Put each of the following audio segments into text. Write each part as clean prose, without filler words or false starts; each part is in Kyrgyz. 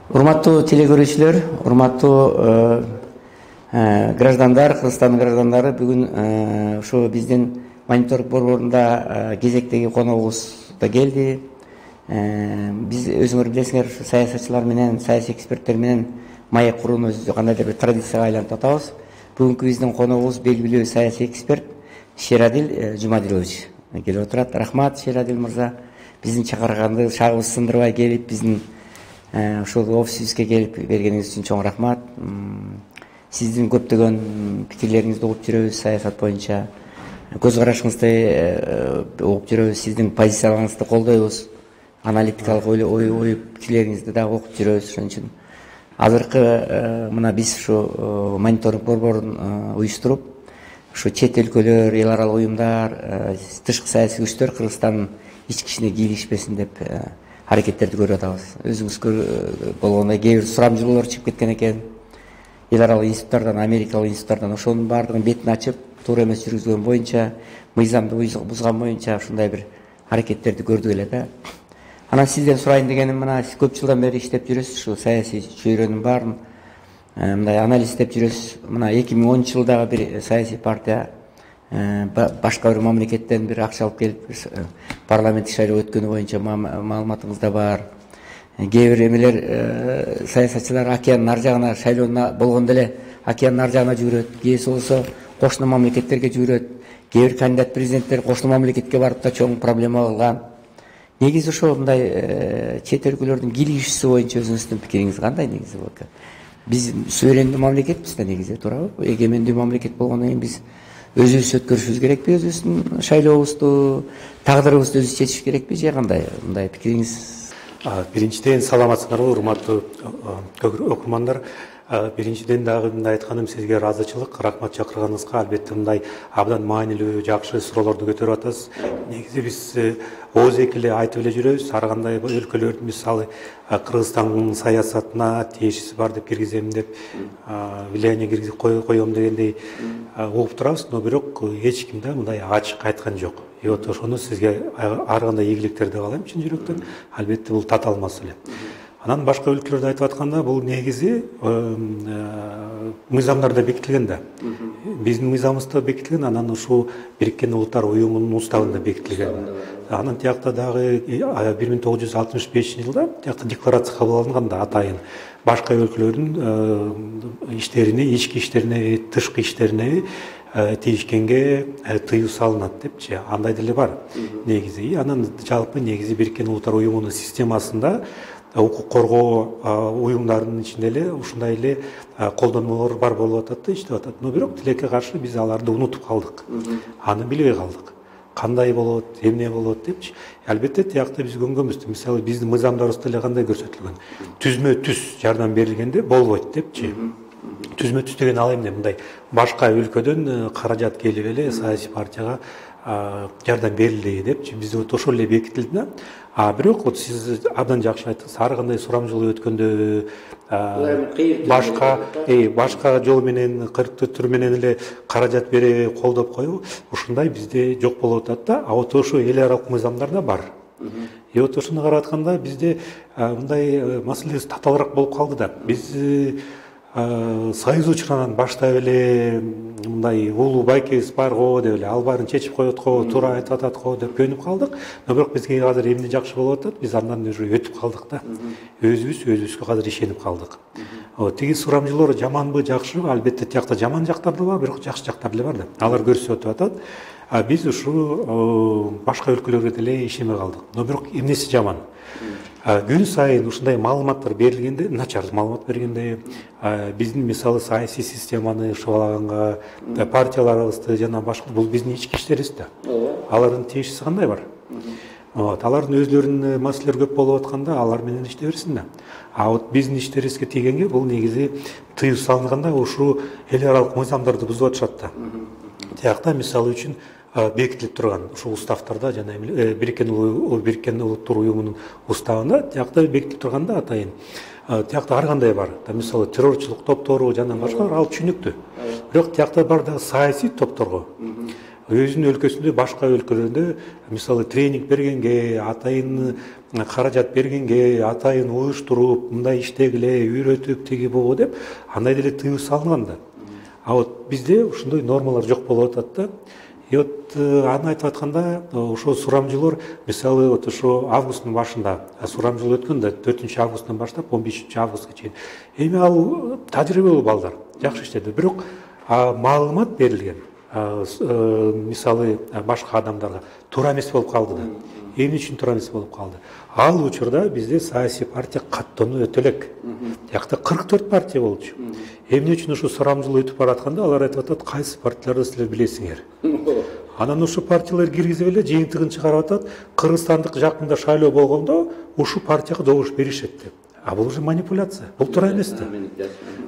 Урматтуу телекөрүүчүлөр, урматтуу граждандар, Кыргызстандын граждандары, бүгүн ушу биздин мониторинг борборунда кезектеги коногубуз да келди. Биз өзүңөр билесиңер, саясатчылар менен, саясий эксперттер менен маек курууну кандайдыр бир традицияга айлантып атабыз. Бүгүнкү биздин коногубуз белгилүү саясий эксперт Шерадил Жумадилович келип отурат. Рахмат, Шерадил мырза, биздин чакырганды шагыбызды сындырбай келип, биздин ушул офисибизге келип бергениңиз үчүн чоң рахмат. Сиздин көптөгөн пикирлериңизди угуп жүрөбүз, саясат боюнча көз карашыңызды угуп жүрөбүз, сиздин позицияларыңызды колдойбуз, аналитикалык ой пикирлериңизди дагы окуп жүрөбүз. Ошон үчүн азыркы мына биз ушу мониторинг борборун уюштуруп, ушу чет өлкөлөр, эл аралык уюмдар, тышкы саясий күчтөр Кыргызстандын ички ишине кийлигишпесин деп аракеттерди көрүп атабыз. Өзүңүз болгондой кээ бир сурамжылоолор чыгып кеткен экен. Эл аралык институттардан, америкалык институттардан ошонун баардыгын бетин ачып, туура эмес жүргүзгөн боюнча, мыйзамды бузган боюнча ушундай бир аракеттерди көрдүк эле да. Анан сизден сурайын дегеним, мына сиз көп жылдан бери иштеп жүрөсүз, ушу саясий чөйрөнүн баарын мындай анализ издеп жүрөсүз. Мына 2010-жылдагы бир саясий партия башка бир мамлекеттен бир акча алып келип парламенттик шайлоо өткөнү боюнча маалыматыңызда бар. Кээ бир эмелер саясатчылар океандын ар жагына шайлоо болгондо эле океандын ар жагына жүгүрөт, кээси болсо кошуна мамлекеттерге жүгүрөт. Кээ бир кандидат президенттер кошуна мамлекетке барып да чоң проблема кылган. Негизи ошо мындай чет өлкөлөрдүн кийлигишүүсү боюнча өзүңүздүн пикириңиз кандай негизи болот? Биз суверендүү мамлекетпиз да негизи, туурабы? Эгемендүү мамлекет болгондон кийин биз өзүбүз өткөрүшүбүз керекпи, өзүбүздүн шайлообузду, тагдырыбызды өзүбүз чечиш керекпи же кандай? Мындай пикириңиз? Биринчиден саламатсыңарбы, урматтуу окурмандар. Биринчиден дагы мындай айтканым, сизге ыраазычылык, рахмат чакырганыңызга. Албетте мындай абдан маанилүү, жакшы суроолорду көтөрүп атасыз. Негизи биз ооз эле айтып эле жүрөбүз, ар кандай өлкөлөрдүн мисалы Кыргызстандын саясатына тиешеси бар деп киргизем деп, влияние киргизип коем дегендей угуп турабыз, но бирок эч ким да мындай ачык айткан жок. И вот ошону сизге ар кандай ийгиликтерди каалайм чын жүрөктөн. Албетте бул таталмас эле. Анан башка өлкөлөрдү айтып атканда, бул негизи мыйзамдарда бекитилген да. Биздин мыйзамыбызда бекитилген, анан ушул Бириккен Улуттар Уюмунун уставында бекитилген. Анан тиякта дагы 1965-жылда тиякта декларация кабыл алынган да, атайын башка өлкөлөрдүн иштерине, ички иштерине, тышкы иштерине тийишкенге тыюу салынат депчи, андай деле бар негизи. Анан жалпы негизи Бириккен Улуттар Уюмунун системасында укук коргоо уюмдарынын ичинде эле ушундай эле колдонмолор бар болуп атат да, иштеп атат. Но бирок тилекке каршы биз аларды унутуп калдык. Аны билбей калдык. Кандай болот, эмне болот депчи. Албетте тиякта биз көнгөнбүз. Мисалы биздин мыйзамдарыбызда эле кандай көрсөтүлгөн? Түзмө-түз жардам берилгенде болбойт депчи. Түзмө-түз деген ал эмне? Мындай башка өлкөдөн каражат келип эле саясий партияга жардам берилди депчи. Биз ошол эле бекитилди да. Бирок сиз абдан жакшы айттыңыз, ар кандай сурамжылоо өткөндө башка жол менен, кырктыр менен эле каражат берип колдоп коюу ушундай бизде жок болуп атат да. Вот ошо эл аралык мыйзамдарда бар. И вот ошону карап атканда бизде мындай маселе татаалыраак болуп калды да. Биз союз учурунан баштап эле мындай улуу байкебиз бар го деп эле, ал баарын чечип коет го, туура айтып атат го деп көнүп калдык. Но бирок бизге азыр эмне жакшы болуп атат? Биз андан уже өтүп калдык да. Өзүбүзгө азыр ишенип калдык. Тиги сурамжылоор жаманбы, жакшыбы? Албетте тиякта жаман жактар да бар, бирок жакшы жактар деле бар да. Алар көрсөтүп атат. Биз ушу башка өлкөлөргө деле ишенбей калдык. Но бирок эмнеси жаман? Күн сайын ушундай маалыматтар берилгенде, начар маалымат бергенде, биздин мисалы саясий системаны шыбалаганга, партияларыбызды жана башка, бул биздин ички иштерибиз да. Алардын тиешеси кандай бар? Алардын өзлөрүнүн маселелери көп болуп атканда, алар менен иштей берсин да. Вот биздин иштерибизге тийгенге бул негизи тыюу салынганда ушу эл аралык мыйзамдарды бузуп атышат да. Тиякта мисалы үчүн бекитилип турган ушул уставтарда жана Бириккен Улуттар Уюмунун уставында тиякта бекитилип турганда атайын тиякта ар кандай бар. Мисалы террорчулук топтору жана башка ал түшүнүктүү. Бирок тиякта бар да саясий топторго өзүнүн өлкөсүндө башка өлкөлөрдө мисалы тренинг бергенге, атайын каражат бергенге, атайын уюштуруп мындай иштегиле, үйрөтүп тиги бугу деп андай деле тыюу салынган да. А вот бизде ушундай нормалар жок болуп атат да. И вот аны айтып атканда ошо сурамжылоо мисалы вот ошо августтун башында сурамжылоо өткөн да 4 августтан баштап 15 августка чейин. Эми ал тажрыйбалуу балдар жакшы иштеди, бирок маалымат берилген мисалы башка адамдарга туура эмес болуп калды да. Эмне үчүн туура эмес болуп калды? Ал учурда бизде саясий партия каттоону өтө элек. Жакта 44 партия болчу. Эмне үчүн ушу сурамжылоо өтүп баратканда алар айтып атат, кайсы партияларды силер билесиңер. Анан ушу партиялар киргизип эле жыйынтыгын чыгарып атат, кыргызстандык жакында шайлоо болгондо ушу партияга добуш беришет деп. А бул уже манипуляция. Бул туура эмес да.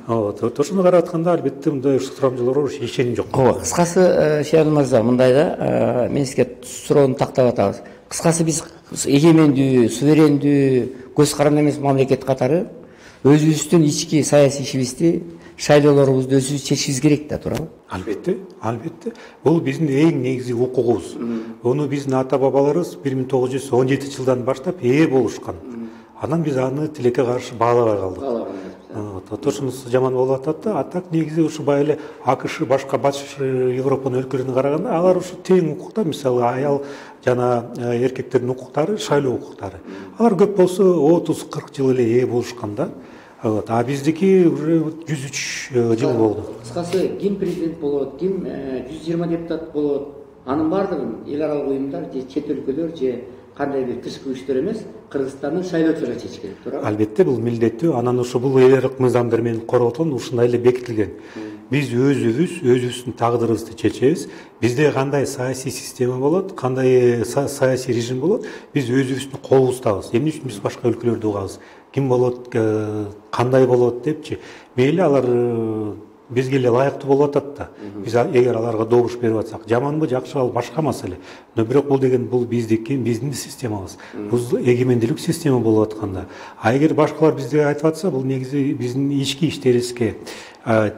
Вот ошону карап атканда албетте мындай сурамжылоого ишеним жок. Ооба, кыскасы Шаянов мырза, мындай да, мен сизге суроону тактап атабыз. Кыскасы биз эгемендүү, суверендүү, көз каранды эмес мамлекет катары өзүбүздүн ички саясий ишибизди, шайлоолорубузду өзүбүз чечишибиз керек да, туурабы? Албетте, албетте. Бул биздин эң негизги укугубуз. Ону биздин ата бабаларыбыз 1917 жылдан баштап ээ болушкан. Анан биз аны тилекке каршы баалабай калдык. Ошонусу жаман болуп атат да. А так негизи ушу байы эле АКШ башка батыш Европанын өлкөлөрүнө караганда алар ушу тең укукта, мисалы аял жана эркектердин укуктары, шайлоо укуктары. Алар көп болсо 30-40 жыл эле ээ болушкан да. А биздики уже 103 жыл болду. Кыскасы ким президент болот, ким 120 депутат болот, анын баардыгын эл аралык уюмдар же чет өлкөлөр же кандай бир тышкы күчтөр эмес, Кыргызстандын шайлоочулары чечиш керек, туурабы? Албетте, бул милдеттүү. Анан ошо бул эл аралык мыйзамдар менен короотулган, ушундай эле бекитилген. Биз өзүбүздүн тагдырыбызды чечебиз. Бизде кандай саясий система болот, кандай саясий режим болот, биз өзүбүздүн колубуздабыз. Эмне үчүн биз башка өлкөлөрдү угабыз? Ким болот, кандай болот депчи. Мейли алар бизге эле лайыктуу болуп атат да. Биз эгер аларга добуш берип атсак, жаманбы, жакшы, ал башка маселе. Но бирок бул деген бул биздики, биздин системабыз. Бул эгемендүүлүк система болуп атканда. А эгер башкалар бизге айтып атса, бул негизи биздин ички иштерибизге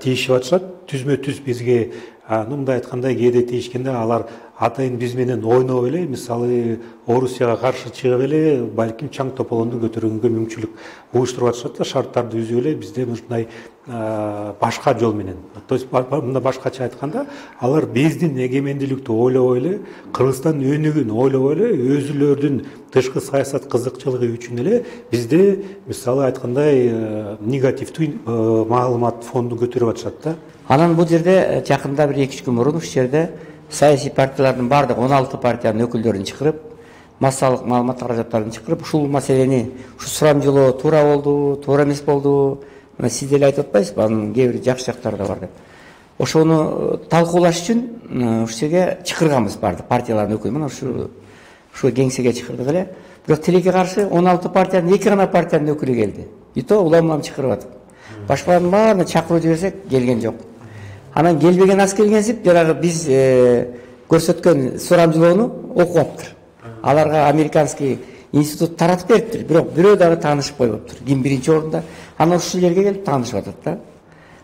тийишип атышат. Түзмө-түз бизге мындай айткандай кээде тийишкенде алар атайын биз менен ойноп эле, мисалы Орусияга каршы чыгып эле, балким чаң тополонду көтөргөнгө мүмкүнчүлүк уюштуруп атышат да, шарттарды түзүп эле бизде мындай башка жол менен. То есть мында башкача айтканда, алар биздин эгемендүүлүктү ойлобой эле, Кыргызстандын өнүгүүн ойлобой эле, өзүлөрүнүн тышкы саясат кызыкчылыгы үчүн эле бизде мисалы айткандай негативдүү маалымат фондун көтөрүп атышат да. Анан бул жерде жакында бир 2-3 күн мурун ушул жерде саясий партиялардын бардык 16 партиянын өкүлдөрүн чакырып, массалык маалымат каражаттарын чакырып, ушул маселени, ушу сурамжылоо туура болду, туура эмес болду, сиз деле айтып атпайсызбы, анын кээ бир жакшы жактары да бар деп. Ошону талкуулаш үчүн ушул жерге чакырганбыз бардык партиялардын өкүлү. Мына ушу кеңсеге чакырдык эле. Бирок тилекке каршы 16 партиянын 2 гана партиянын өкүлү келди. И то улам чакырып атып. Башкалардын баарына чакыруу жиберсек келген жок. Анан келбеген аз келгенсип, жанагы биз көрсөткөн сурамжылоону окуптур. Аларга американский институт таратып бериптир, бирок бирөө дагы таанышып койбоптур. Ким биринчи орунда? Анан ушул жерге келип таанышып атат да.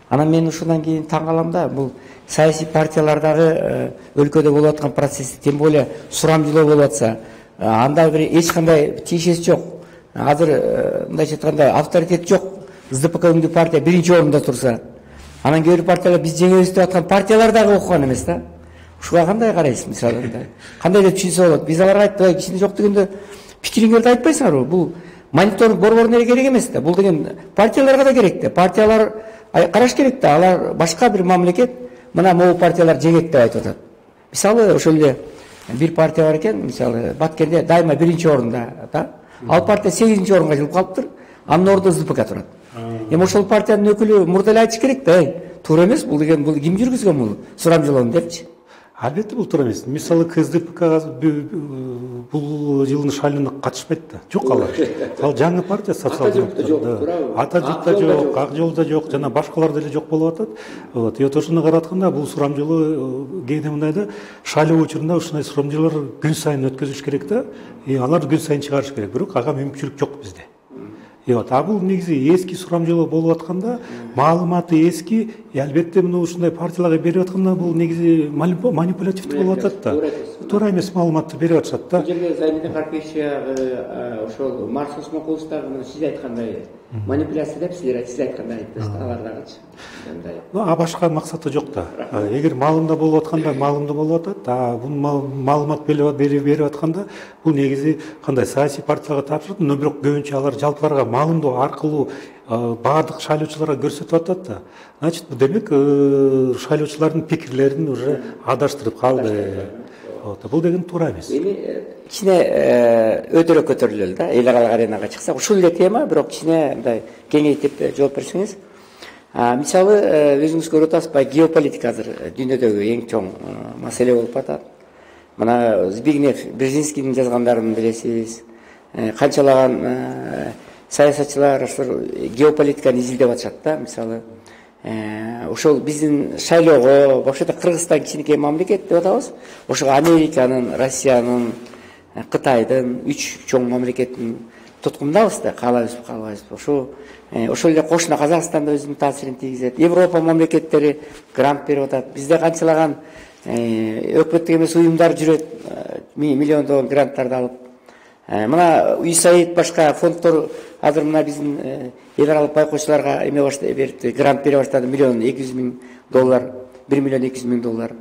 Анан мен ушундан кийин таң калам да, бул саясий партиялардагы өлкөдө болуп аткан процесс, тем более сурамжылоо болуп атса, анда бир эч кандай тиешеси жок. Азыр мындайча айтканда авторитет жок. СДПК үндүү партия биринчи орунда турса, анан кээ бир партиялар биз жеңебиз деп аткан партиялар дагы окуган эмес да. Ушуга кандай карайсыз, мисалы? Кандай деп түшүнсө болот? Биз аларга айттык, кичине жок дегенде пикириңерди айтпайсыңарбы? Бул мониторинг борборуна эле керек эмес да. Бул деген партияларга да керек да. Партиялар караш керек да. Алар башка бир мамлекет мына могу партиялар жеңет деп айтып атат. Мисалы ошол эле бир партия бар экен, мисалы Баткенде дайыма биринчи орунда да. Ал партия 8-чи орунга жылып калыптыр. Анын ордуна СДПК турат. Эми ошол партиянын өкүлү мурда эле айтыш керек да. Туура эмес, бул деген бул ким жүргүзгөн бул сурамжылоону депчи. Албетте бул туура эмес. Мисалы КСДПК бул жылдын шайлоосуна катышпайт да. Жок алар. Ал жаңы партия социал-демократтар. Ата журтта жок, ак жолдо жок, жана башкалар деле жок болуп атат. Вот, ошону каратканда бул сурамжылоо кээде мындай да, шайлоо учурунда ушундай сурамжылоолор күн сайын өткөзүш керек да. Аларды күн сайын чыгарыш керек. Бирок ага мүмкүнчүлүк жок бизде. А бул негизи эски сурамжылоо болуп атканда, маалыматы эски, албетте мына ушундай партияларга берип атканда бул негизи манипулятивдүү болуп атат да. Туура эмес маалыматты берип атышат да. Бул жерге Замида Карпиевича ошол Марс Осмонкулов дагы сиз айткандай манипуляция деп сиз айткандай айттыңыз, алар дагычы. Башка максаты жок да. Эгер маалымда болуп атканда маалымда болуп атат, бул маалымат берип атканда бул негизи кандай саясий партияларга тапшырып, но бирок көбүнчө алар жалпыларга маалымдоо аркылуу баардык шайлоочуларга көрсөтүп атат да. Значит, демек шайлоочулардын пикирлерин уже адаштырып калды. Бул деген туура эмес. Кичине өтөрөк көтөрүлөлү да, эл аралык аренага чыксак, ушул эле тема, бирок кичине мындай кеңейтип жооп берсеңиз. Мисалы, өзүңүз көрүп атасыз, геополитика азыр дүйнөдөгү эң чоң маселе болуп атат. Мына Збигнев Брежинскийдин жазгандарын билесиз. Канчалаган саясатчылар геополитиканы изилдеп атышат да, мисалы. Ошол биздин шайлоого, вообще-то Кыргызстан кичинекей мамлекет деп атабыз. Ошого Американын, Россиянын, Кытайдын 3 чоң мамлекеттин туткундабыз да, каалайбызбы, каалбайбызбы. Ошол эле кошуна Казакстан да өзүнүн таасирин тийгизет. Европа мамлекеттери грант берип атат. Бизде канчалаган өкмөттүк эмес уюмдар жүрөт, миллиондогон гранттарды алып. Мына USAID башка фонддор азыр мына биздин эл аралык байкоочуларга эме берипти, грант бере баштады, $1,200,000, $1,200,000.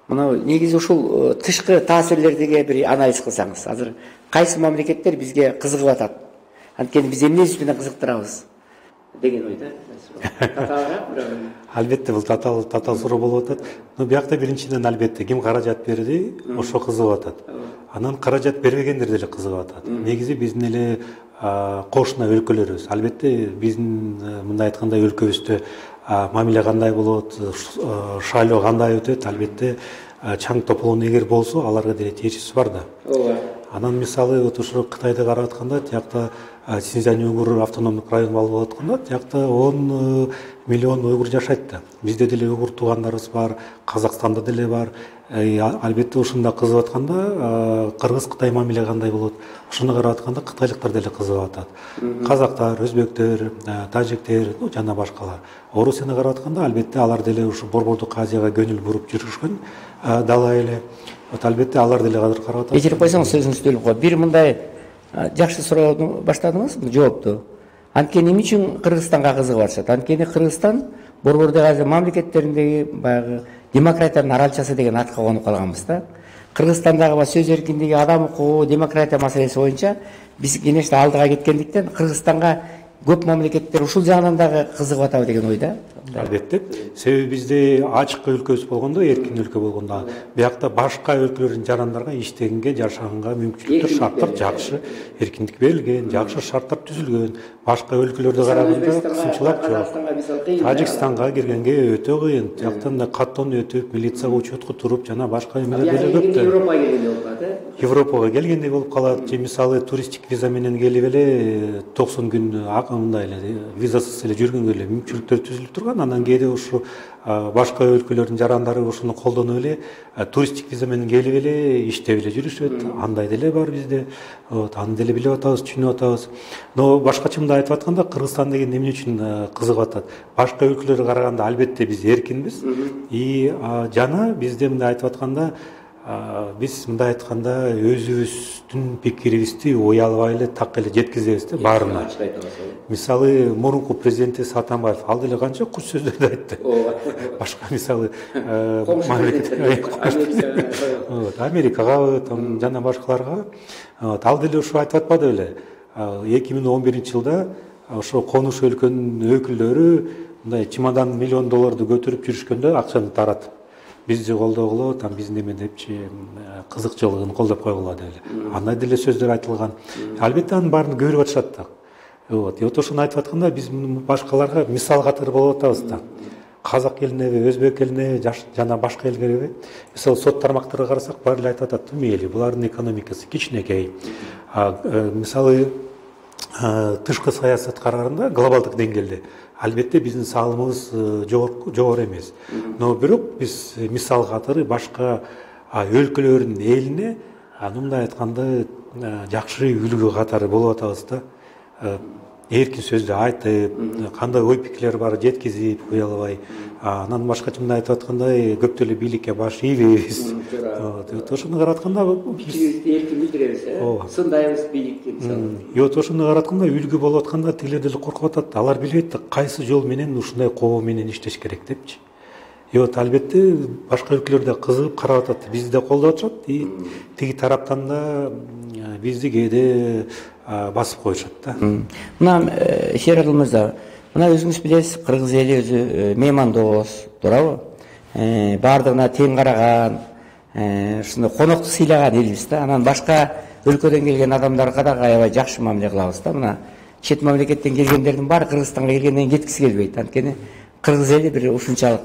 Мына негизи ушул тышкы таасирлерге бир анализ кылсаңыз, азыр кайсы мамлекеттер бизге кызыгып атат? Анткени биз эмнеси менен кызыктырабыз деген ойда. Албетте бул татаал суроо болуп атат. Но биякта биринчиден албетте ким каражат берди, ошо кызыгып атат. Анан каражат бербегендер деле кызыгып атат. Негизи биздин эле кошуна өлкөлөрүбүз. Албетте биздин мындай айтканда өлкөбүздө мамиле кандай болот, шайлоо кандай өтөт, албетте чаң тополон эгер болсо, аларга деле тиешеси бар да. Анан мисалы ошо Кытайды карап атканда, тиякта Синьцзянь уйгур автономдук район болуп атканда, тиякта 10 миллион уйгур жашайт да. Бизде деле уйгур туугандарыбыз бар, Казакстанда деле бар. Албетте ушунда кызыгып атканда, Кыргыз-Кытай мамиле кандай болот? Ошону карап атканда кытайлыктар деле кызыгып атат. Казактар, өзбектер, тажиктер, жана башкалар. Орусияны карап атканда, албетте алар деле ушу Борбордук Азияга көңүл буруп жүрүшкөн дала эле. Албетте алар деле азыр карап атат. Кечирип койсоңуз сөзүңүздү бөлүп коюп, бир мындай жакшы суроону баштадыңыз, жоопту. Анткени эмне үчүн Кыргызстанга кызыгып атышат? Анткени Кыргызстан Борбордук Азия мамлекеттериндеги баягы демократиянын аралчасы деген атка конуп калганбыз да. Кыргызстандагы сөз эркиндиги, адам укугу, демократия маселеси боюнча биз кенеште алдыга кеткендиктен Кыргызстанга көп мамлекеттер ушул жагынан дагы кызыгып атабы деген ойда. Албетте. Себеби бизде ачык өлкөбүз болгондо, эркин өлкө болгондо, биякта башка өлкөлөрдүн жарандарга иштегенге, жашаганга мүмкүнчүлүктөр, шарттар жакшы, эркиндик берилген, жакшы шарттар түзүлгөн. Башка өлкөлөрдө караганда кысымчылык жок. Тажикстанга киргенге өтө кыйын. Тияктан да каттон өтүп, милицияга учетко туруп, жана башка эмелер деле көп да. Европага келгендей болуп калат, Европага келгендей болуп калат. Же мисалы туристтик виза менен келип эле 90 күн мындай эле визасыз эле жүргөнгө эле мүмкүнчүлүктөр түзүлүп турган. Анан кээде ушу башка өлкөлөрдүн жарандары ушуну колдонуп эле туристтик виза менен келип эле иштеп эле жүрүшөт. Андай деле бар бизде. Аны деле билип атабыз, түшүнүп атабыз. Но башкача мындай айтып атканда, Кыргызстан деген эмне үчүн кызыгып атат? Башка өлкөлөргө караганда албетте биз эркинбиз. Жана бизде мындай айтып атканда, биз мындай айтканда өзүбүздүн пикирибизди уялбай эле так эле жеткизебиз да баарына. Мисалы мурунку президенти Атамбаев ал деле канча куч сөздөрдү айтты. Башка мисалы Америкага, жана башкаларга ал деле ушу айтып атпады беле. 2011-жылда ошо конуш өлкөнүн өкүлдөрү мындай чемодан $1,000,000 көтөрүп жүрүшкөндө акчаны таратып бизди колдогуло, биздин эме депчи кызыкчылыгын колдоп койгула деп. Андай деле сөздөр айтылган. Албетте анын баарын көрүп атышат да. Ошону айтып атканда биз башкаларга мисал катары болуп атабыз да. Казак элине, өзбек элине, жана башка элге мисалы сот тармактарына карасак, баары эле айтып атат, мейли, булардын экономикасы кичинекей. Мисалы тышкы саясат карарында глобалдык деңгээлде албетте биздин салымыбыз жогору эмес. Но бирок биз мисал катары башка өлкөлөрдүн элине мындай айтканда жакшы үлгү катары болуп атабыз да. эркин сөздү айтып, кандай ой пикирлер бар жеткизип кое албай, анан башкача мындай айтып аткандай көп деле бийликке баш ийбейбиз. Ошону каратканда пикирибизди эркин билдиребиз, сындайбыз бийликти мисалы. Ошону каратканда үлгү болуп атканда тилер деле коркуп атат. Алар билбейт кайсы жол менен ушундай коо менен иштеш керек депчи. Албетте башка өлкөлөрдө кызыгып карап атат, бизди да колдоп атышат, тиги тараптан да бизди кээде басып коюшат да. Мына Шерал мырза, мына өзүңүз билесиз, кыргыз эли өзү меймандос, туурабы? Бардыгына тең караган, ушундай конокту сыйлаган элбиз да. Анан башка өлкөдөн келген адамдарга да аябай жакшы мамиле кылабыз да. Мына чет мамлекеттен келгендердин баары Кыргызстанга келгенден кийин кеткиси келбейт. Анткени кыргыз эли бир ушунчалык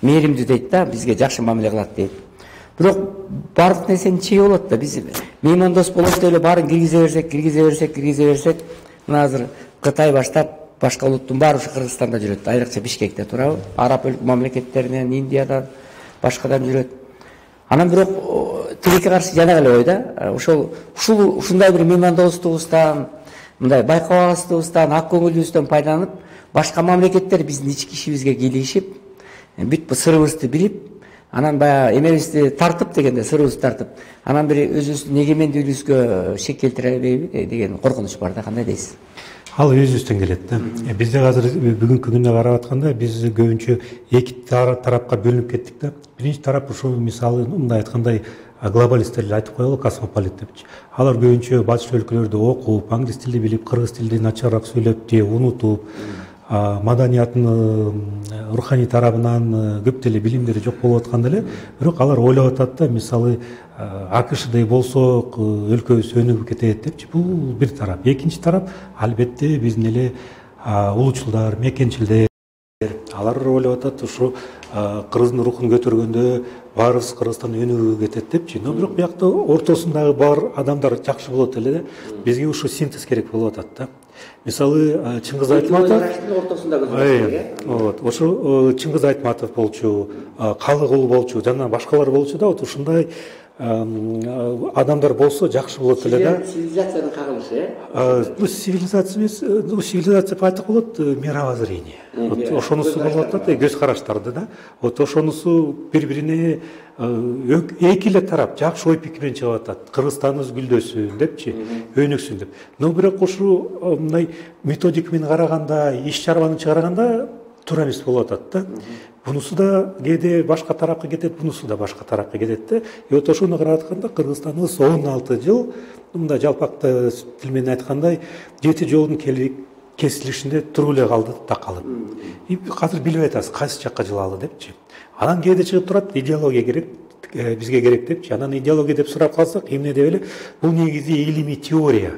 мээримдүү дейт да, бизге жакшы мамиле кылат дейт. Бирок бардык нерсенин чеги болот да. Биз меймандос болот деп эле баарын киргизе берсек, мына азыр Кытай баштап башка улуттун баары ушу Кыргызстанда жүрөт, айрыкча Бишкекте, туурабы? Араб мамлекеттеринен, Индиядан, башкадан жүрөт. Анан бирок тилекке каршы жана эле ой да. Ушундай бир меймандостугубуздан, мындай байкабастыгыбыздан, ак көңүлүбүздөн пайдаланып, башка мамлекеттер биздин ички ишибизге кийлешип, бүт сырыбызды билип, анан баягы эмебизди тартып дегенде, сырыбызды тартып, анан бир өзүбүздүн эгемендүүлүгүбүзгө шек келтире албайбы деген коркунуч бар да. Кандай дейсиз? Ал өзүбүздөн келет да. Бизде азыр бүгүнкү күндө карап атканда биз көбүнчө эки тарапка бөлүнүп кеттик да. Биринчи тарап ушул мисалы мындай айткандай глобалисттер айтып коелу, космополит депчи. Алар көбүнчө башка өлкөлөрдө окуп, англис тилди билип, кыргыз тилди начарраак сүйлөп же унутуп, маданиятын, руханий тарабынан көп деле билимдери жок болуп атканда эле, бирок алар ойлоп атат да, мисалы АКШдай болсок өлкөбүз өнүгүп кетет депчи. Бул бир тарап. Экинчи тарап албетте биздин эле улуучулдар, мекенчилдер, алар ойлоп атат, ушу кыргыздын рухун көтөргөндө баарыбыз Кыргызстан өнүгүүгө кетет депчи. Но бирок биякта ортосундагы бар адамдар жакшы болот эле да. Бизге ушу синтез керек болуп атат да. Мисалы Чыңгыз Айтматов, ошо Чыңгыз Айтматов болчу, Калыгул болчу, жана башкалар болчу да. Ушундай адамдар болсо жакшы болот эле да. Цивилизациянын кагылышы, Бул цивилизация эмес, цивилизация деп айтсак болот, мировоззрение. Ошонусу болуп атат, көз караштарды да. Ошонусу бири-бирине эки эле тарап жакшы ой пикирмен чыгып атат. Кыргызстаныбыз гүлдөсүн депчи, өнүксүн деп. Но бирок ушу мындай методика менен караганда, иш чарбаны чыгарганда туура эмес болуп атат да. Бунусу да кээде башка тарапка кетет, бунусу да башка тарапка кетет да. Ошону карап атканда Кыргызстаныбыз 16 жыл, мындай жалпак тил менен айткандай, 7 жолдун кесилишинде туруп эле калды такалып. Азыр билбей атабыз кайсы жакка жылалы депчи. Анан кээде чыгып турат, идеология керек, бизге керек депчи. Анан идеология деп сурап калсак, эмне деп эле, бул негизи илимий теория.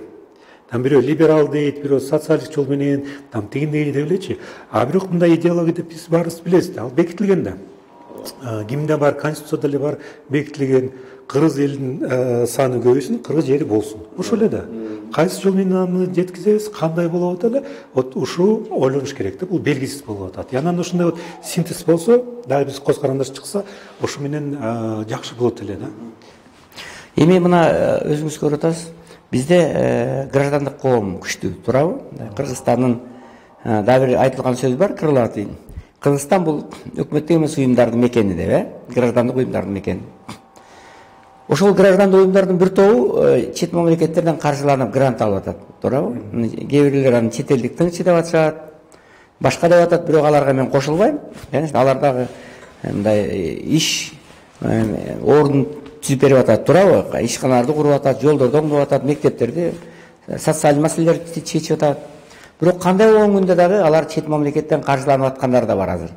Бирөө либерал дейт, бирөө социалист жол менен, тигиндей деп элечи. Бирок мындай идеология деп биз баарыбыз билебиз да, ал бекитилген да. Кимде бар, конституцияда эле бар бекитилген, кыргыз элинин саны көбөйсүн, кыргыз жери болсун. Ошол эле да. Кайсы жол менен аны жеткизебиз, кандай болот эле, ушу ойлонуш керек да. Бул белгисиз болуп атат. Анан ушундай синтез болсо, дагы биз коз карандаш чыкса, ошо менен жакшы болот эле да. Эми мына өзүңүз көрүп атасыз, бизде граждандык коом күчтүү, туурабы? Кыргызстандын дагы бир айтылган сөз бар, Крылатый. Кыргызстан бул өкмөттүк эмес уюмдардын мекени деп, граждандык уюмдардын мекени. Ошол граждандык уюмдардын бир тобу чет мамлекеттерден каржыланып грант алып атат, туурабы? Кээ бирлер аны чет элдик тыңчы деп атышат, башка деп атат, бирок аларга мен кошулбайм. Алар дагы мындай иш ордун түзүп берип атат, туурабы? Ишканаларды куруп атат, жолдорду оңдоп атат, мектептерди, социалдык маселелерди чечип атат. Бирок кандай болгон күндө дагы алар чет мамлекеттен каржыланып аткандар да бар азыр.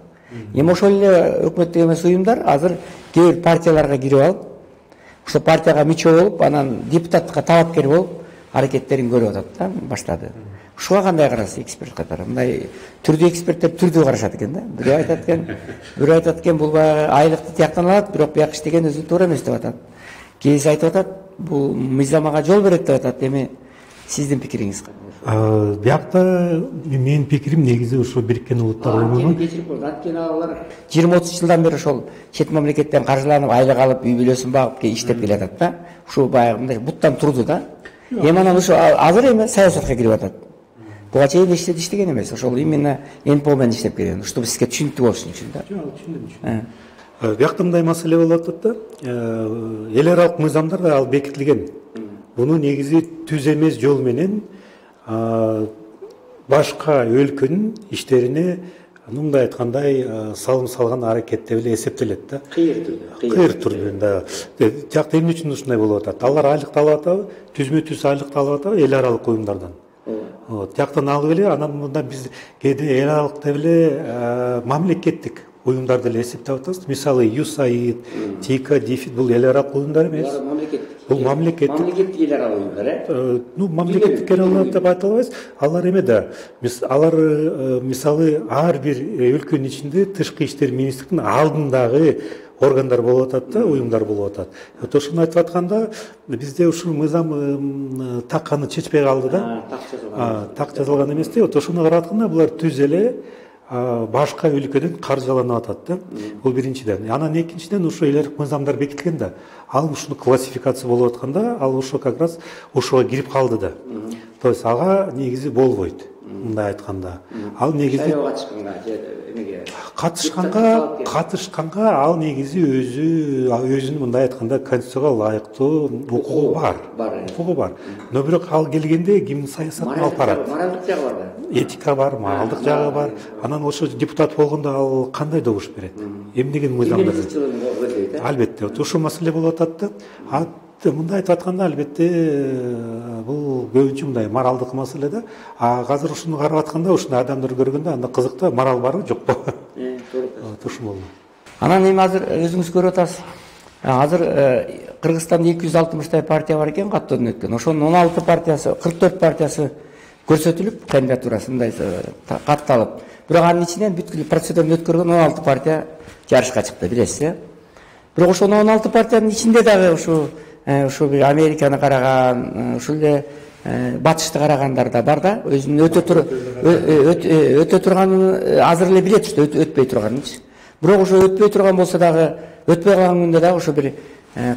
Эми ошол эле өкмөттүк эмес уюмдар азыр кээ бир партияларга кирип алып, ошо партияга мүчө болуп, анан депутаттыкка талапкер болуп, аракеттерин көрүп атат да, баштады. Ушуга кандай карайсыз эксперт катары? Мындай түрдүү эксперттер түрдүү карашат экен да. Бирөө айтат экен, бул айлыкты тияктан алат, бирок бияк иштеген өзү туура эмес деп атат. Кээси айтып атат, бул мыйзамага жол берет деп атат. Эми сиздин пикириңиз кандай? Биякта менин пикирим негизи ушу Бириккен Улуттар Уюмунун. Анткени алар 20-30 жылдан бери ошол чет мамлекеттен каржыланып, айлык алып, үй бүлөсүн багып иштеп келатат да. Ушу баягы мындай буттан турду да. Эми анан ушу азыр эми саясатка кирип атат. буга чейин эчтеде иштеген эмес. Ошол именно НПО менен иштеп келген. Чтобы сизге түшүнүктүү болуш үчүн да. Жок, түшүндүм. Биякта мындай маселе болуп атат да. Эл аралык мыйзамдар ал бекитилген. Буну негизи түз эмес жол менен башка өлкөнүн иштерине мындай айткандай салым салган аракет деп эле эсептелет да. Кыйыр түрдө да. Жакта эмне үчүн ушундай болуп атат? Алар айлыкты алып атабы? Түзмө-түз айлыкты алып атабы эл аралык уюмдардан? Жактан алып эле, анан мында биз кээде эл аралык деп эле мамлекеттик уюмдар деле эсептеп атабыз. Мисалы USAID, ТИКА, ДИФИД бул эл аралык уюмдар эмес. Бул мамлекеттик эл аралык уюмдар, Ну, мамлекеттик эл аралык деп айта албайбыз. Алар эме да. Алар мисалы ар бир өлкөнүн ичинде тышкы иштер министрлигинин алдындагы органдар болуп атат да, уюмдар болуп атат. Ошону айтып атканда бизде ушул мыйзам так аны чечпей калды да. Так жазылган эмес да. Ошону карап атканда булар түз эле башка өлкөдөн каржыланып атат да. Бул биринчиден. Анан экинчиден ушу эл аралык мыйзамдар бекитилген да. Ал ушуну классификация болуп атканда, ал ошо как раз ошого кирип калды да. То есть ага негизи болбойт. Мындай айтканда. Ал негизи катышканга ал негизи өзүнүн мындай айтканда конституцияга ылайыктуу укугу бар. Укугу бар. Но бирок ал келгенде кимдин саясатын алып барат. Моралдык жагы бар да. Этика бар, моралдык жагы бар. Анан ошо депутат болгондо ал кандай добуш берет? Эмнеген мыйзамдар? Албетте, ушул маселе болуп атат да. Мындай айтып атканда албетте бул көбүнчө мындай моралдык маселе да. Азыр ушуну карап атканда ушундай адамдар көргөндө анда кызык да, морал барбы жокпу? Ушул болду. Анан эми азыр өзүңүз көрүп атасыз. Азыр Кыргызстанда 260 партия бар экен, каттоодон өткөн. Ошонун 16 партиясы, 44 партиясы көрсөтүлүп, кандидатурасы мындай катталып. Бирок анын ичинен бүткүл процедураны өткөргөн 16 партия жарышка чыкты, билесиз. Бирок ошол 16 партиянын ичинде дагы ушу бир Американы караган, ушул эле батышты карагандар да бар да, өзүнүн өтө турганын азыр эле билет, өтпөй турганынчы. Бирок ошо өтпөй турган болсо дагы, өтпөй калган күндө дагы ошо бир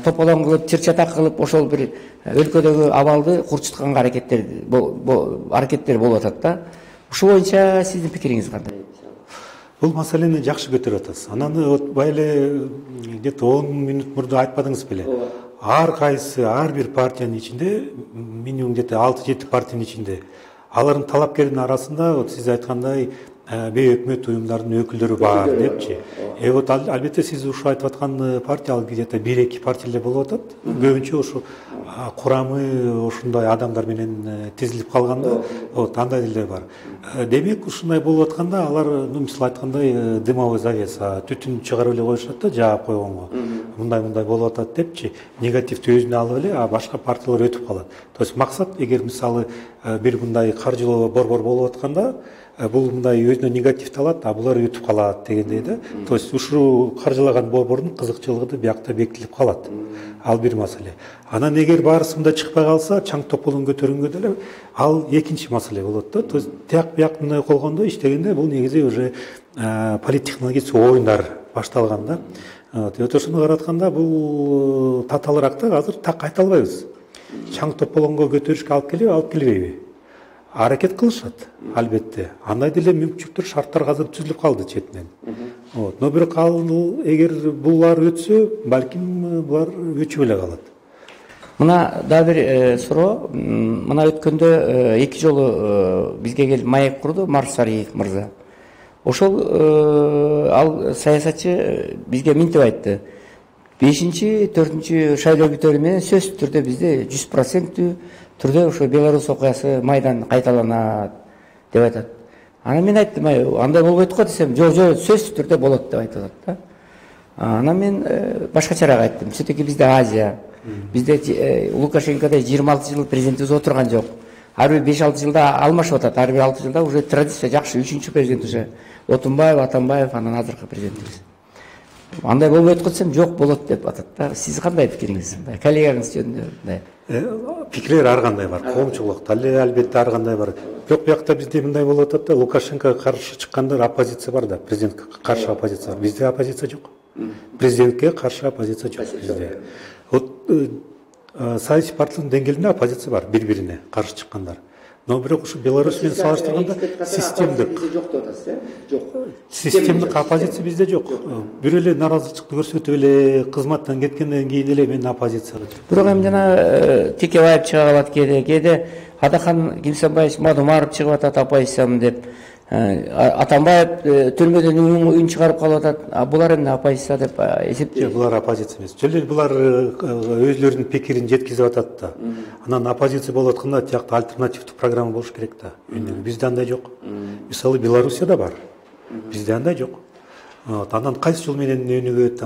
тополоң кылып, чыр-чатак кылып, ошол бир өлкөдөгү абалды курчутканга аракеттер болуп атат да. Ушул боюнча сиздин пикириңиз кандай? Бул маселени жакшы көтөрүп атасыз. Анан байле где-то 10 мүнөт мурда айтпадыңыз беле? Ар кайсы, ар бир партиянын ичинде, минимум где-то 6-7 партиянын ичинде, алардын талапкердин арасында сиз айткандай бейөкмөт уюмдардын өкүлдөрү бар депчи. Албетте сиз ушу айтып аткан партия ал где-то 1-2 партия эле болуп атат. Көбүнчө ушу курамы ушундай адамдар менен тизилип калганда, андай эле бар. Демек ушундай болуп атканда алар, мисалы айткандай, дымовой завеса, түтүн чыгарып эле коюшат да, жаап койгонго. Мындай болуп атат депчи, негативди өзүнө алып эле, башка партиялар өтүп калат. То есть максат, эгер мисалы бир мындай каржылоо борбор болуп атканда, бул мындай өзүнө негативди алат, булар өтүп калат дегендей да. То есть ушул каржылаган борбордун кызыкчылыгы да биякта бекитилип калат. Ал бир маселе. Анан эгер баарысы мында чыкпай калса, чаң тополоң көтөргөнгө деле ал экинчи маселе болот да. То есть тияк мындай болгондо иштегенде бул негизи уже политтехнологический оюндар башталган да. Ошону каратканда бул татаалыраак да, азыр так айта албайбыз. Чаң тополоңго көтөрүшкө алып келбейби? Аракет кылышат, албетте. Андай деле мүмкүнчүлүктөр, шарттар азыр түзүлүп калды четинен. Но бирок эгер булар өтсө, балким булар өчүп эле калат. Мына да бир суроо. Мына өткөндө 2 жолу бизге келип маек курду Марсариев мырза. Ошол ал саясатчы бизге мынтип айтты. 5-4 шайлоо бүтөрү менен сөзсүз түрдө бизде 100% түрдө ошо Беларусь окуясы Майдан кайталанат деп айтат. Анан мен айттым, андай болбойт го десем, жок, сөзсүз түрдө болот деп айтат да. Анан мен башкачараак айттым. Все-таки бизде Азия. Бизде Лукашенкодай 26 жыл президентибиз отурган жок. Ар бир 5-6 жылда алмашып атат. Ар бир 6 жылда уже традиция жакшы. 3-чү президент уже Отунбаев, Атамбаев, анан азыркы президентибиз. Андай болбойт го десем, жок болот деп атат да. Сиз кандай пикириңиз? Коллегаңыз жөнүндө пикирлер ар кандай бар, коомчулукта албетте ар кандай бар. Бирок биякта бизде мындай болуп атат да, Лукашенкога каршы чыккандар оппозиция бар да, президентке каршы оппозиция бар. Бизде оппозиция жок. Президентке каршы оппозиция жок бизде. Саясий партиянын деңгээлинде оппозиция бар, бири-бирине каршы чыккандар. но бирок ушу Беларусь менен салыштырганда системдик бизде жок деп атасыз, жок. системдик оппозиция бизде жок. Бир эле нааразычылыкты көрсөтүп эле кызматтан кеткенден кийин эле мен оппозицияга. Бирок эми жана Текебаев чыга калат кээде Адахан Кимсанбаевич Мадумаров чыгып атат оппозициямын деп. Атамбаев түрмөдөн үн чыгарып калып атат. Булар эмне оппозиция деп эсептейт? Булар оппозиция эмес. Жөн эле булар өзлөрүнүн пикирин жеткизип атат да. Анан оппозиция болуп атканда тиякта альтернативдүү программа болуш керек да. Бизде андай жок. Мисалы Белоруссияда бар. Бизде андай жок. Анан кайсы жол менен өнүгөт,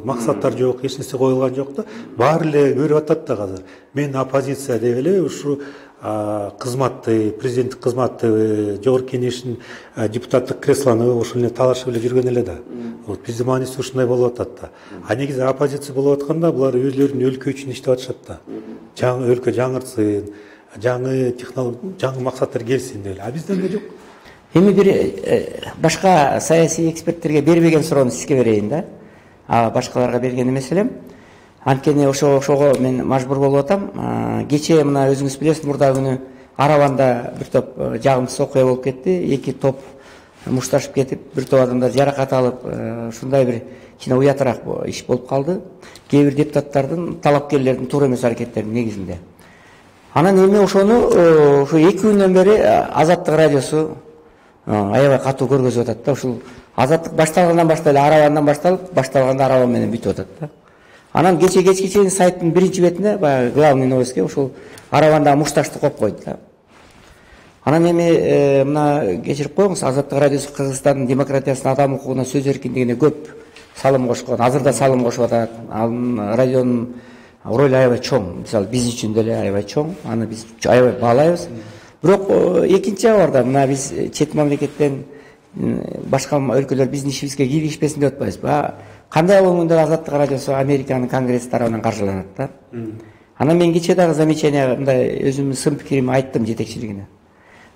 максаттар жок, эч нерсе коюлган жок да. Баары эле көрүп атат да азыр. Мен оппозиция деп эле ушу кызматты, президенттик кызматты, жогорку кеңештин депутаттык креслону ошол эле талашып эле жүргөн эле да. Вот бизде мааниси ушундай болуп атат да. А негизи оппозиция болуп атканда булар өзлөрүнүн өлкө үчүн иштеп атышат да. Жаңы өлкө жаңыртсын, жаңы технология, жаңы максаттар келсин деп эле. А бизде андай жок. Эми бир башка саясий эксперттерге бербеген суроону сизге берейин да. Башкаларга берген эмес элем. Анткени ошого мен мажбур болуп атам. Кечээ мына өзүңүз билесиз, мурда күнү Араванда бир топ жагымсыз окуя болуп кетти. Эки топ мушташып кетип, бир топ адамдар жаракат алып, ушундай бир кичине уятыраак иш болуп калды. Кээ бир депутаттардын, талапкерлердин туура эмес аракеттеринин негизинде. Анан эми ошону ушу 2 күндөн бери Азаттык радиосу аябай катуу көргөзүп атат да. Ушул Азаттык башталгандан баштап эле Аравандан башталганда Арава менен бүтүп атат да. Анан кечке чейин сайттын биринчи бетине баягы главный новостьке ушул Аравандагы мушташты коюп койду да. Анан эми мына кечирип коюңуз, Азаттык радиосу Кыргызстандын демократиясына, адам укугуна, сөз эркиндигине көп салым кошкон, азыр да салым кошуп атат. Ал радионун ролу аябай чоң, мисалы биз үчүн деле аябай чоң, аны биз аябай баалайбыз. Бирок экинчи жагы бар да, мына биз чет мамлекеттен башка өлкөлөр биздин ишибизге кийлигишпесин деп атпайбызбы? Кандай болгондо Азаттык радиосу Американын конгресси тарабынан каржыланат да. Анан мен кечээ дагы замечание, мындай өзүмдүн сын пикиримди айттым жетекчилигине.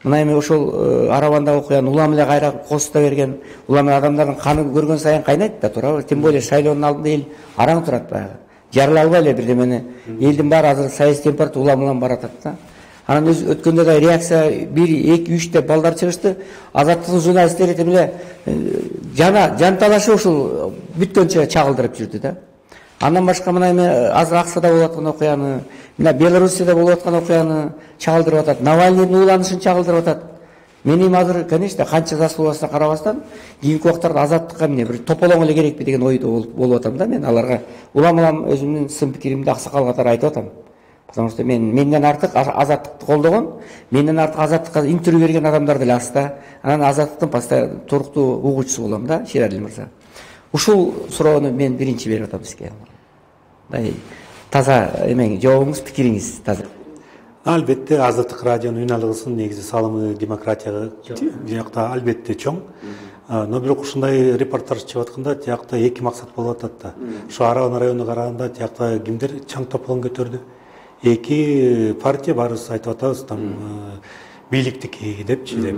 Мына эми ошол Аравандагы окуяны улам эле кайра косута берген, улам адамдардын каны көргөн сайын кайнайт да, туурабы? Тем более шайлоонун алдында эл араң турат баягы. Жарыла албай эле бирдемени. Элдин баары азыр саясий темпорду улам баратат да. Анан өткөндө да реакция 1, 2, 3 деп балдар чыгышты. Азаттык журналисттери эле жан талашы ушул бүткөнчө чагылдырып жүрдү да. Андан башка мына эми азыр Аксада болуп аткан окуяны, мына Белоруссияда болуп аткан окуяны чагылдырып атат. Навальныйдын ууланышын чагылдырып атат. Мен эми азыр, конечно, канча заслугасына карабастан, кийинки убактарда Азаттыкка эмне бир тополоң эле керекпи деген ойдо болуп атам да. Мен аларга улам өзүмдүн сын пикиримди аксакал катары айтып атам. Потому что менден артык Азаттыкты колдогон, менден артык Азаттыкка интервью берген адамдар деле аз да. Анан Азаттыктын постоянно туруктуу угуучусу болом да, Шерали мырза. Ушул суроону мен биринчи берип атам сизге. Таза эмең, жообуңуз, пикириңиз таза. Албетте Азаттык радионун үн алгысынын негизи салымы демократияга тиякта албетте чоң. Но бирок ушундай репортаж чыгып атканда тиякта эки максат болуп атат да. Ушу Араван районуна караганда тиякта кимдер чаң тополоң көтөрдү? Эки партия баарыбыз айтып атабыз, там бийликтики депчи деп.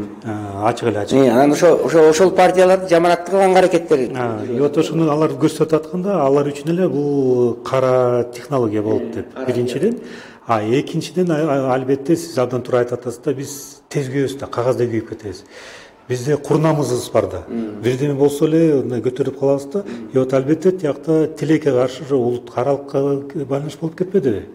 Ачык эле ачык. Анан ошол партияларды жаманаттык кылган аракеттер. Вот ошону алар көрсөтүп атканда, алар үчүн эле бул кара технология болуп деп. Биринчиден, экинчиден албетте сиз абдан туура айтып атасыз да, биз тез күйөбүз да, кагаздай күйүп кетебиз. Бизде курнамыбыз бар да. Бирдеме болсо эле көтөрүп калабыз да. Вот албетте тиякта тилекке каршы улут аралыкка байланыш болуп кетпедиби?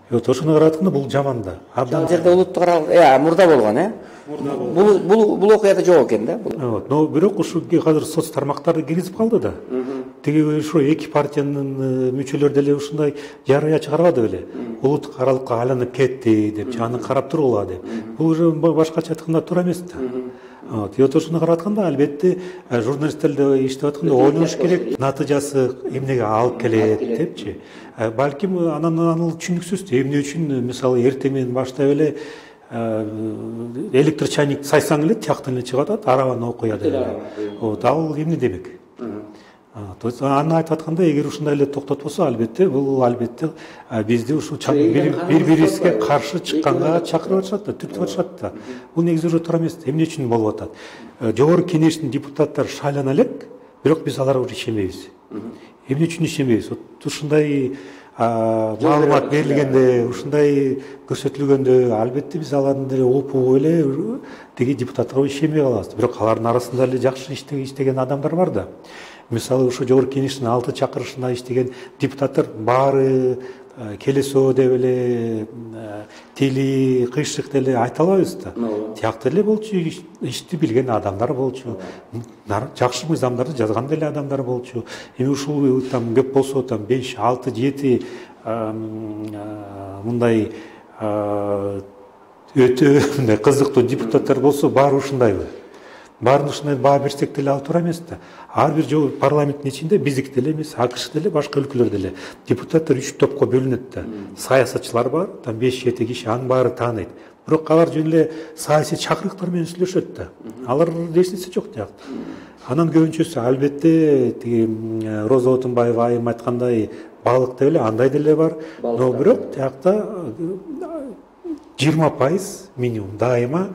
Вот ошону каратканда бул жаман да. Абдан жерде улуттук аралык, мурда болгон, Бул окуяда жок экен да. Вот, но бирок ушу азыр соц тармактарды киргизип калды да. Тиги ушу эки партиянын мүчөлөрү деле ушундай жарыя чыгарбады беле. Улуттук аралыкка айланып кетти деп, аны карап тургула деп. Бул уже башкача айтканда туура эмес да. Вот ошону каратканда албетте журналисттерде иштеп атканда ойлош керек, натыйжасы эмнеге алып келет депчи. Балким анан түшүнүксүз эмне үчүн, мисалы эртең менен баштап эле электр чайник сайсаң эле тияктан эле чыгып атат, Араван окуя деп. Вот ал эмне демек? То есть аны айтып атканда, эгер ушундай эле токтотпосо, албетте бул албетте бизди ушу бири-бирибизге каршы чыкканга чакырып атышат да, түртүп атышат да. Бул негизи уже туура эмес. Эмне үчүн болуп атат? Жогорку кеңештин депутаттары шайлана элек, бирок биз аларга ишенбейбиз. Эмне үчүн ишенбейбиз? Ушундай маалымат берилгенде, ушундай көрсөтүлгөндө албетте биз алардын деле упугу эле тиги депутаттарга ишенбей калабыз. Бирок алардын арасында эле жакшы иштеген адамдар бар да. Мисалы ушу жогорку кеңештин 6 чакырышында иштеген депутаттар баары келесоо деп эле тили кыйшык деле айта албайбыз да. Тиякта эле болчу, ишти билген адамдар болчу, жакшы мыйзамдарды жазган деле адамдар болчу. Эми ушул там көп болсо там 5, 6, 7 мындай өтө кызыктуу депутаттар болсо баары ушундайбы? Баарын ушундай баа берсек деле ал туура эмес да. Ар бир парламенттин ичинде биздики деле эмес, АКШ деле, башка өлкөлөр деле депутаттар 3 топко бөлүнөт да. Саясатчылар бар, там 5-7 киши, анын баары тааныйт. Бирок алар жөн эле саясий чакырыктар менен сүйлөшөт да. Алар эч нерсе жок тиякта. Анан көбүнчөсү албетте тиги Роза Отунбаева айым айткандай балык деле андай деле бар. Но бирок тиякта 20% минимум дайыма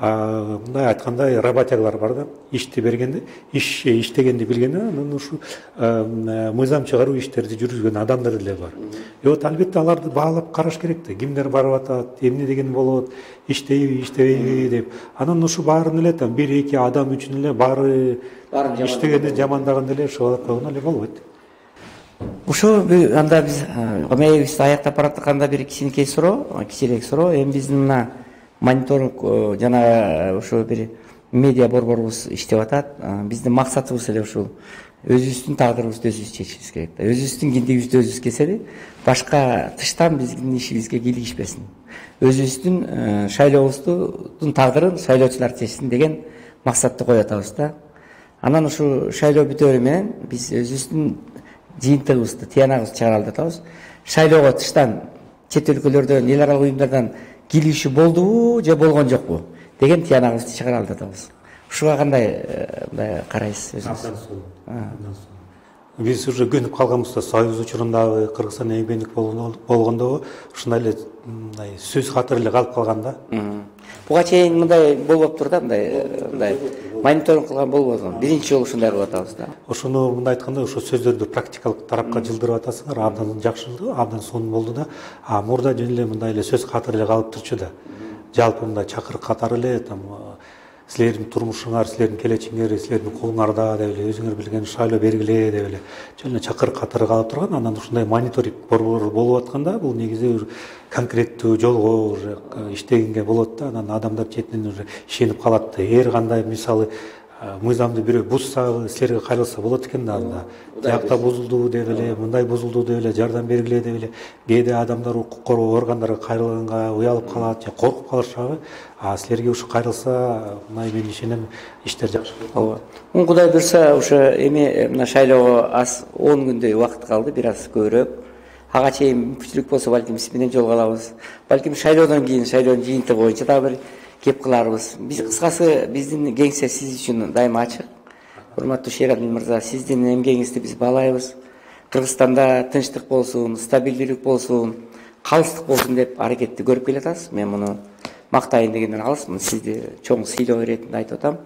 мындай айткандай работяглар бар да, ишти бергенде, иштегенди билгенде, анан ушу мыйзам чыгаруу иштерди жүргүзгөн адамдар эле бар. Вот албетте аларды баалап караш керек да, кимдер барып атат, эмне деген болот, иштейби, иштебейби деп. Анан ушу баарын эле там 1-2 адам үчүн эле баары иштегенди жамандаган эле шылап койгон эле болбойт. Ушул анда биз маегибизди аяктап баратканда бир кичинекей суроо, кичирээк суроо, эми биздин мына мониторинг жана ошо бир медиа борборубуз иштеп атат. Биздин максатыбыз эле ушул өзүбүздүн тагдырыбызды өзүбүз чечишибиз керек да. Өзүбүздүн киндигибизди өзүбүз кесели, башка тыштан биздин ишибизге кийлигишпесин. Өзүбүздүн шайлообуздун тагдырын шайлоочулар чечсин деген максатты коюп атабыз да. Анан ушу шайлоо бүтөөрү менен биз өзүбүздүн жыйынтыгыбызды, тыянагыбызды чыгара алатабыз. Шайлоого тыштан чет өлкөлөрдөн, эл аралык уюмдардан кийлигиши болдубу же болгон жокпу деген тыянагыбызды чыгара алатабыз. Ушуга кандай карайсыз өзүңүз? Биз уже көнүп калганбыз да, Союз учурундагы Кыргызстан эгемендик болгондо ушундай эле сөз катары эле калып калган да. Буга чейин мындай болбоптур да, мындай мониторинг кылган болбоду. Биринчи жолу ушундай кылып атабыз да. Ошону мындай айтканда, ошо сөздөрдү практикалык тарапка жылдырып атасыңар, абдан жакшы, абдан сонун болду да. Мурда жөн эле мындай эле сөз катары эле калып турчу да. Жалпы мындай чакырык катары эле там силердин турмушуңар, силердин келечегиңер, силердин колуңарда деп эле, өзүңөр билген шайлоо бергиле деп эле жөн эле чакырык катары калып турган. Анан ушундай мониторинг борбору болуп атканда, бул негизи конкреттүү жолго уже иштегенге болот да. Анан адамдар четинен уже ишенип калат да. Эр кандай мисалы мыйзамды бирөө бузса, силерге кайрылса болот экен да, анда тиякта бузулду деп эле, мындай бузулду деп эле жардам бергиле деп эле кээде адамдар укук коргоо органдарга кайрылганга уялып калат же коркуп калышабы. Силерге ушу кайрылса, мен ишенем, иштер жакшы болот. Ооба. Кудай буйрса, ушу эми мына шайлоого аз 10 күндөй убакыт калды, бир аз көбүрөөк. Ага чейин мүмкүнчүлүк болсо, балким сиз менен жолуга алабыз. Балким шайлоодон кийин, шайлоонун жыйынтыгы боюнча дагы бир кеп кыларбыз. Биз кыскасы биздин кеңсе сиз үчүн дайыма ачык. Урматтуу Шераби мырза, сиздин эмгегиңизди биз баалайбыз. Кыргызстанда тынчтык болсун, стабилдүүлүк болсун, калыстык болсун деп аракетти көрүп келатабыз. Мен муну мактайын дегенден алысмын. Сизди чоң сыйлоо иретинде айтып атам.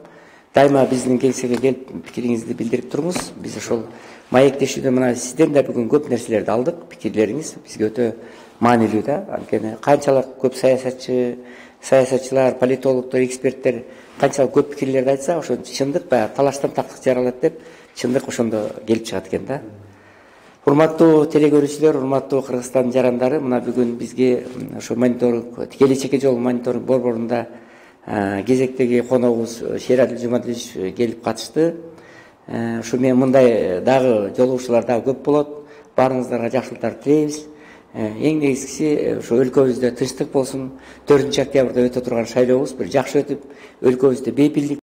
Дайыма биздин кеңсеге келип пикириңизди билдирип туруңуз. Биз ошол маектешүүдө мына сизден да бүгүн көп нерселерди алдык. Пикирлериңиз бизге өтө маанилүү да. Анткени канчалык көп саясатчылар, политологдор, эксперттер канчалык көп пикирлерди айтса, ошо чындык баягы талаштан тактык жаралат деп, чындык ошондо келип чыгат экен да. Урматтуу телекөрүүчүлөр, урматтуу Кыргызстан жарандары, мына бүгүн бизге ошо мониторинг, келечекке жол мониторинг борборунда кезектеги коногубуз Шераби Жумадилович келип катышты. Ушу мен мындай дагы жолугушуулар дагы көп болот. Баарыңыздарга жакшылыктарды тилейбиз. Эң негизгиси ошо өлкөбүздө тынчтык болсун. 4-октябрда өтө турган шайлообуз бир жакшы өтүп, өлкөбүздө бейпилдик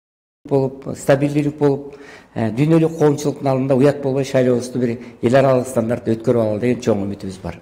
болуп, стабилдүүлүк болуп, дүйнөлүк коомчулуктун алдында уят болбой шайлообузду бир эл аралык стандартта өткөрүп алалы деген чоң үмүтүбүз бар.